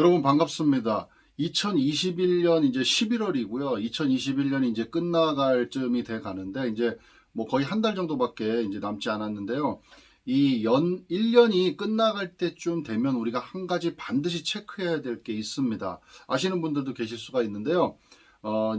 여러분 반갑습니다. 2021년 이제 11월이고요. 2021년이 이제 끝나갈 쯤이 돼 가는데 이제 뭐 거의 한 달 정도밖에 이제 남지 않았는데요. 이 1년이 끝나갈 때쯤 되면 우리가 한 가지 반드시 체크해야 될 게 있습니다. 아시는 분들도 계실 수가 있는데요.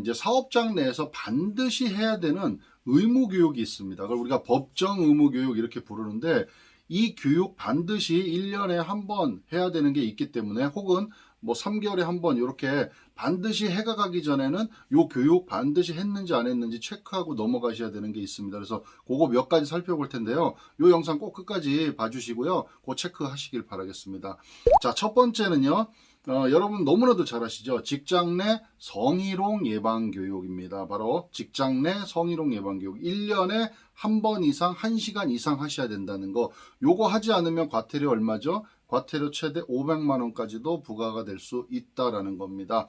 이제 사업장 내에서 반드시 해야 되는 의무 교육이 있습니다. 그걸 우리가 법정 의무 교육 이렇게 부르는데 이 교육 반드시 1년에 한 번 해야 되는 게 있기 때문에 혹은 뭐 3개월에 한 번 이렇게 반드시 해가 가기 전에는 요 교육 반드시 했는지 안 했는지 체크하고 넘어가셔야 되는 게 있습니다. 그래서 그거 몇 가지 살펴볼 텐데요. 요 영상 꼭 끝까지 봐주시고요. 그 체크하시길 바라겠습니다. 자, 첫 번째는요. 여러분 너무나도 잘 아시죠? 직장 내 성희롱 예방 교육입니다. 바로 직장 내 성희롱 예방 교육 1년에 한 번 이상 1시간 이상 하셔야 된다는 거. 요거 하지 않으면 과태료 얼마죠? 과태료 최대 500만 원까지도 부과가 될 수 있다라는 겁니다.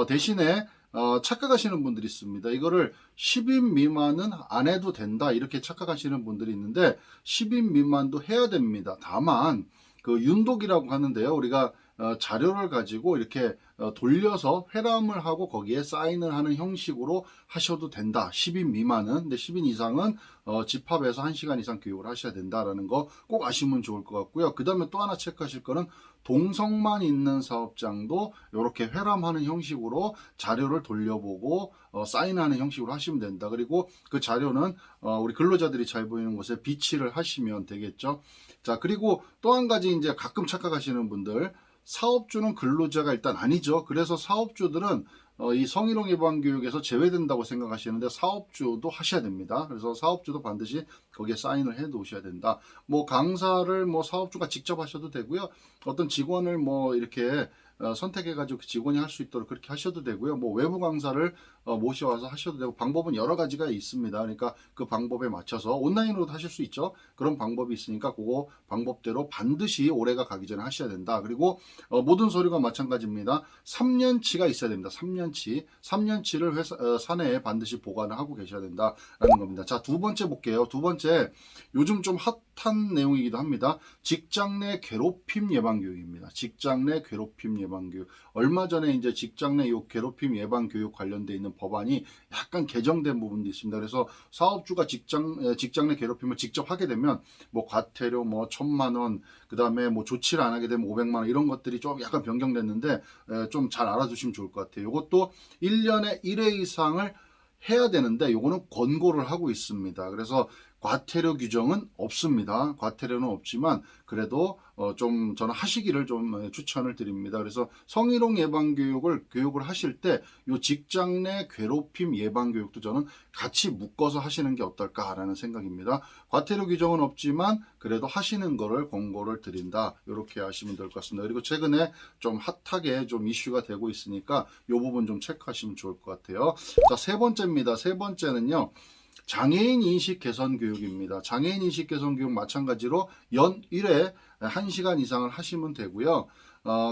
대신에 착각하시는 분들이 있습니다. 이거를 10인 미만은 안 해도 된다 이렇게 착각하시는 분들이 있는데 10인 미만도 해야 됩니다. 다만 그 윤독이라고 하는데요. 우리가 자료를 가지고 이렇게 돌려서 회람을 하고 거기에 사인을 하는 형식으로 하셔도 된다. 10인 미만은. 근데 10인 이상은 집합에서 1시간 이상 교육을 하셔야 된다라는 거 꼭 아시면 좋을 것 같고요. 그 다음에 또 하나 체크하실 거는 동성만 있는 사업장도 이렇게 회람하는 형식으로 자료를 돌려보고 사인하는 형식으로 하시면 된다. 그리고 그 자료는 우리 근로자들이 잘 보이는 곳에 비치를 하시면 되겠죠. 자, 그리고 또 한 가지 이제 가끔 착각하시는 분들, 사업주는 근로자가 일단 아니죠. 그래서 사업주들은 이 성희롱 예방 교육에서 제외된다고 생각하시는데 사업주도 하셔야 됩니다. 그래서 사업주도 반드시 거기에 사인을 해 놓으셔야 된다. 뭐 강사를 뭐 사업주가 직접 하셔도 되고요. 어떤 직원을 뭐 이렇게 선택해가지고 직원이 할 수 있도록 그렇게 하셔도 되고요. 뭐 외부 강사를 모셔와서 하셔도 되고 방법은 여러 가지가 있습니다. 그러니까 그 방법에 맞춰서 온라인으로도 하실 수 있죠. 그런 방법이 있으니까 그거 방법대로 반드시 올해가 가기 전에 하셔야 된다. 그리고 모든 서류가 마찬가지입니다. 3년치가 있어야 됩니다. 3년치. 3년치를 회사 사내에 반드시 보관을 하고 계셔야 된다라는 겁니다. 자, 두 번째 볼게요. 두 번째 요즘 좀 핫한 내용이기도 합니다. 직장 내 괴롭힘 예방 교육입니다. 직장 내 괴롭힘 예방 교육. 얼마 전에 이제 직장 내 요 괴롭힘 예방 교육 관련돼 있는 법안이 약간 개정된 부분도 있습니다. 그래서 사업주가 직장 내 괴롭힘을 직접 하게 되면 뭐 과태료 뭐 1,000만 원, 그다음에 뭐 조치를 안 하게 되면 500만 원 이런 것들이 좀 약간 변경됐는데 좀 잘 알아두시면 좋을 것 같아요. 이것도 1년에 1회 이상을 해야 되는데 요거는 권고를 하고 있습니다. 그래서 과태료 규정은 없습니다. 과태료는 없지만 그래도 좀 저는 하시기를 좀 추천을 드립니다. 그래서 성희롱 예방 교육을 하실 때 요 직장 내 괴롭힘 예방 교육도 저는 같이 묶어서 하시는 게 어떨까라는 생각입니다. 과태료 규정은 없지만 그래도 하시는 거를 권고를 드린다. 이렇게 하시면 될 것 같습니다. 그리고 최근에 좀 핫하게 좀 이슈가 되고 있으니까 이 부분 좀 체크하시면 좋을 것 같아요. 자, 세 번째입니다. 세 번째는요. 장애인 인식 개선 교육입니다. 장애인 인식 개선 교육 마찬가지로 연 1회 1시간 이상을 하시면 되고요.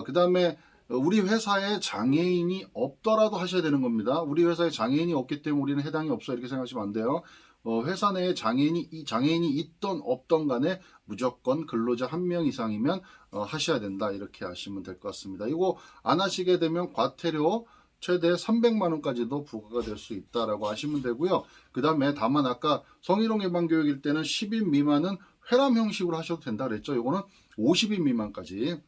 그 다음에 우리 회사에 장애인이 없더라도 하셔야 되는 겁니다. 우리 회사에 장애인이 없기 때문에 우리는 해당이 없어 이렇게 생각하시면 안 돼요. 회사 내에 장애인이 있던 없던 간에 무조건 근로자 한 명 이상이면 하셔야 된다 이렇게 하시면 될 것 같습니다. 이거 안 하시게 되면 과태료 최대 300만 원까지도 부과가 될 수 있다라고 하시면 되고요. 그 다음에 다만 아까 성희롱 예방 교육일 때는 10인 미만은 회람 형식으로 하셔도 된다 그랬죠. 요거는 50인 미만까지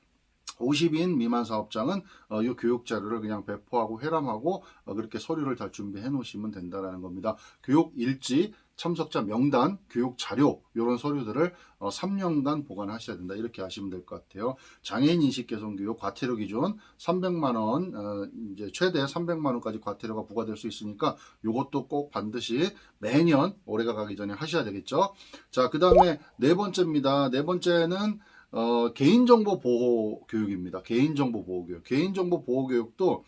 50인 미만 사업장은 이 교육 자료를 그냥 배포하고 회람하고 그렇게 서류를 다 준비해 놓으시면 된다라는 겁니다. 교육 일지, 참석자 명단, 교육 자료 이런 서류들을 3년간 보관하셔야 된다 이렇게 하시면 될 것 같아요. 장애인 인식 개선 교육 과태료 기준 300만 원 이제 최대 300만 원까지 과태료가 부과될 수 있으니까 이것도 꼭 반드시 매년 올해가 가기 전에 하셔야 되겠죠. 자, 그 다음에 네 번째입니다. 네 번째는 개인정보 보호 교육입니다. 개인정보 보호 교육. 개인정보 보호 교육도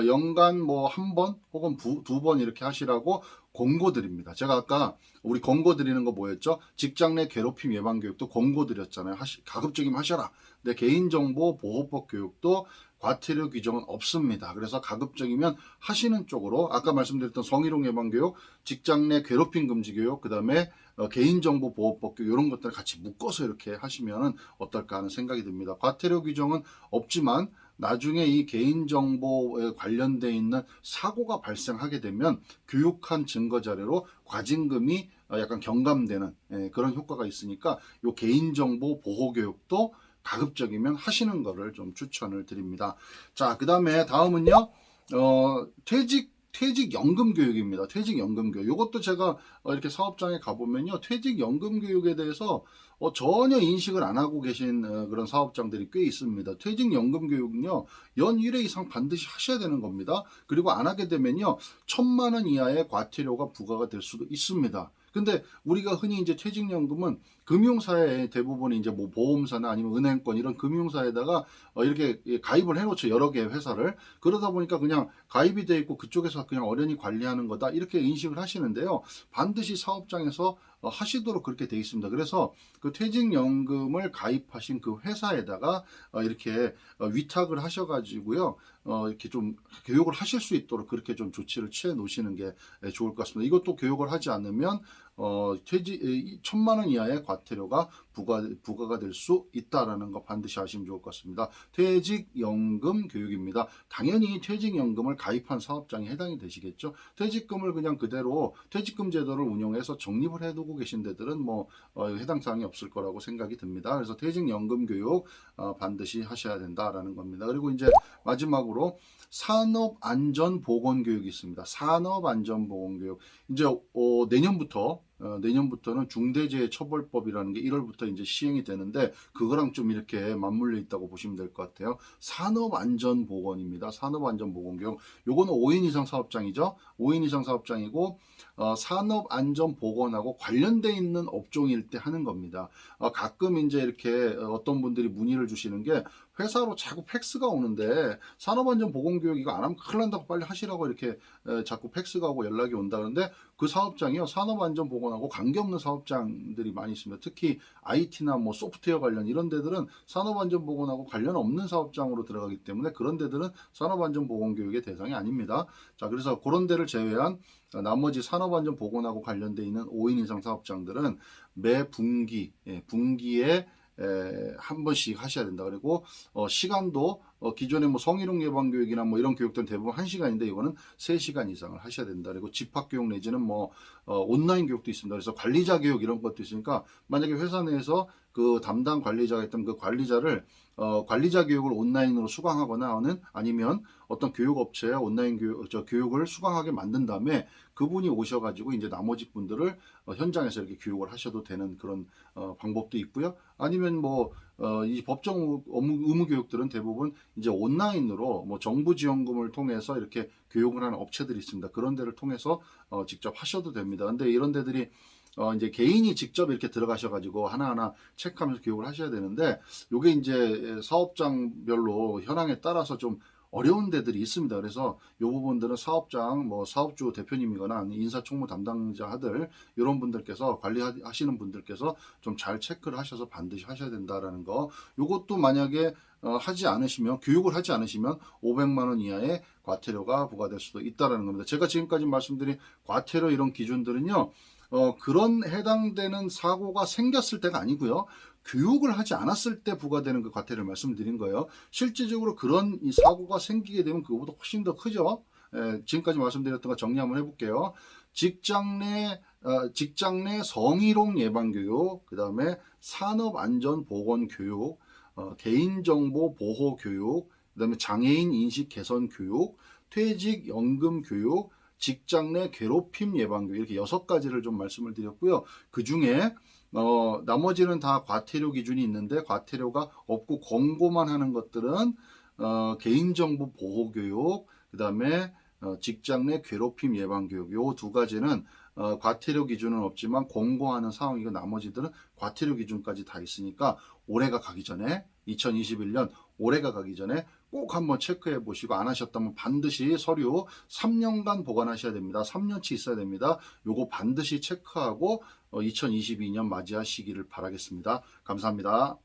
연간 뭐 한 번 혹은 두 번 이렇게 하시라고 권고 드립니다. 제가 아까 우리 권고 드리는 거 뭐였죠? 직장 내 괴롭힘 예방 교육도 권고 드렸잖아요. 가급적이면 하셔라. 근데 개인정보 보호법 교육도 과태료 규정은 없습니다. 그래서 가급적이면 하시는 쪽으로 아까 말씀드렸던 성희롱 예방 교육, 직장 내 괴롭힘 금지 교육, 그 다음에 개인정보 보호법 교육 이런 것들을 같이 묶어서 이렇게 하시면 어떨까 하는 생각이 듭니다. 과태료 규정은 없지만 나중에 이 개인정보에 관련돼 있는 사고가 발생하게 되면 교육한 증거 자료로 과징금이 약간 경감되는 그런 효과가 있으니까 이 개인정보 보호 교육도 가급적이면 하시는 거를 좀 추천을 드립니다. 자, 그 다음에 다음은요, 퇴직연금 교육입니다. 퇴직연금 교육. 이것도 제가 이렇게 사업장에 가보면요, 퇴직연금 교육에 대해서 전혀 인식을 안 하고 계신 그런 사업장들이 꽤 있습니다. 퇴직연금 교육은요, 연 1회 이상 반드시 하셔야 되는 겁니다. 그리고 안 하게 되면요, 1,000만 원 이하의 과태료가 부과가 될 수도 있습니다. 근데 우리가 흔히 이제 퇴직연금은 금융사에 대부분 이제 뭐 보험사나 아니면 은행권 이런 금융사에다가 이렇게 가입을 해놓죠. 여러 개의 회사를. 그러다 보니까 그냥 가입이 돼 있고 그쪽에서 그냥 어련히 관리하는 거다. 이렇게 인식을 하시는데요. 반드시 사업장에서 하시도록 그렇게 돼 있습니다. 그래서 그 퇴직연금을 가입하신 그 회사에다가 이렇게 위탁을 하셔가지고요. 이렇게 좀 교육을 하실 수 있도록 그렇게 좀 조치를 취해 놓으시는 게 좋을 것 같습니다. 이것도 교육을 하지 않으면 1,000만 원 이하의 과태료가 부과가 될 수 있다라는 거 반드시 아시면 좋을 것 같습니다. 퇴직연금 교육입니다. 당연히 퇴직연금을 가입한 사업장에 해당이 되시겠죠. 퇴직금을 그냥 그대로 퇴직금 제도를 운영해서 적립을 해두고 계신 데들은 뭐 해당 사항이 없을 거라고 생각이 듭니다. 그래서 퇴직연금 교육 반드시 하셔야 된다라는 겁니다. 그리고 이제 마지막으로 산업안전보건교육이 있습니다. 산업안전보건교육. 이제 내년부터는 중대재해처벌법이라는 게 1월부터 이제 시행이 되는데 그거랑 좀 이렇게 맞물려 있다고 보시면 될 것 같아요. 산업안전보건입니다. 산업안전보건교육. 요거는 5인 이상 사업장이죠. 5인 이상 사업장이고 산업안전보건하고 관련돼 있는 업종일 때 하는 겁니다. 가끔 이제 이렇게 어떤 분들이 문의를 주시는 게 회사로 자꾸 팩스가 오는데 산업안전보건교육 이거 안 하면 큰일 난다고 빨리 하시라고 이렇게 자꾸 팩스가 오고 연락이 온다는데 그 사업장이요, 산업안전보건하고 관계없는 사업장들이 많이 있습니다. 특히 IT나 뭐 소프트웨어 관련 이런 데들은 산업안전보건하고 관련 없는 사업장으로 들어가기 때문에 그런 데들은 산업안전보건교육의 대상이 아닙니다. 자, 그래서 그런 데를 제외한 나머지 산업안전보건하고 관련돼 있는 5인 이상 사업장들은 매 분기에 한 번씩 하셔야 된다. 그리고 시간도 기존에 뭐 성희롱 예방 교육이나 뭐 이런 교육들은 대부분 1시간인데 이거는 3시간 이상을 하셔야 된다. 그리고 집합 교육 내지는 뭐 온라인 교육도 있습니다. 그래서 관리자 교육 이런 것도 있으니까 만약에 회사 내에서 그 담당 관리자가 있던 그 관리자를 관리자 교육을 온라인으로 수강하거나 하는 아니면 어떤 교육업체에 온라인 교육을 수강하게 만든 다음에 그분이 오셔가지고 이제 나머지 분들을 현장에서 이렇게 교육을 하셔도 되는 그런 방법도 있고요. 아니면 뭐 이 법정 의무 교육들은 대부분 이제 온라인으로 뭐 정부 지원금을 통해서 이렇게 교육을 하는 업체들이 있습니다. 그런 데를 통해서 직접 하셔도 됩니다. 근데 이런 데들이 이제 개인이 직접 이렇게 들어가셔가지고 하나하나 체크하면서 교육을 하셔야 되는데, 요게 이제 사업장별로 현황에 따라서 좀 어려운 데들이 있습니다. 그래서 요 부분들은 사업장, 뭐 사업주 대표님이거나 인사총무 담당자들 이런 분들께서 관리하시는 분들께서 좀 잘 체크를 하셔서 반드시 하셔야 된다라는 거. 요것도 만약에 하지 않으시면, 교육을 하지 않으시면 500만 원 이하의 과태료가 부과될 수도 있다라는 겁니다. 제가 지금까지 말씀드린 과태료 이런 기준들은요, 그런 해당되는 사고가 생겼을 때가 아니고요. 교육을 하지 않았을 때 부과되는 그 과태료를 말씀드린 거예요. 실질적으로 그런 이 사고가 생기게 되면 그거보다 훨씬 더 크죠. 지금까지 말씀드렸던 거 정리 한번 해볼게요. 직장 내 성희롱 예방 교육, 그 다음에 산업안전보건 교육, 개인정보 보호 교육, 그 다음에 장애인 인식 개선 교육, 퇴직연금 교육, 직장 내 괴롭힘 예방 교육, 이렇게 6가지를 좀 말씀을 드렸고요. 그 중에 나머지는 다 과태료 기준이 있는데 과태료가 없고 권고만 하는 것들은 개인정보 보호 교육, 그 다음에 직장 내 괴롭힘 예방 교육, 요 2가지는 과태료 기준은 없지만 권고하는 상황이고 나머지들은 과태료 기준까지 다 있으니까 올해가 가기 전에 2021년 올해가 가기 전에 꼭 한번 체크해 보시고, 안 하셨다면 반드시 서류 3년간 보관하셔야 됩니다. 3년치 있어야 됩니다. 요거 반드시 체크하고 2022년 맞이하시기를 바라겠습니다. 감사합니다.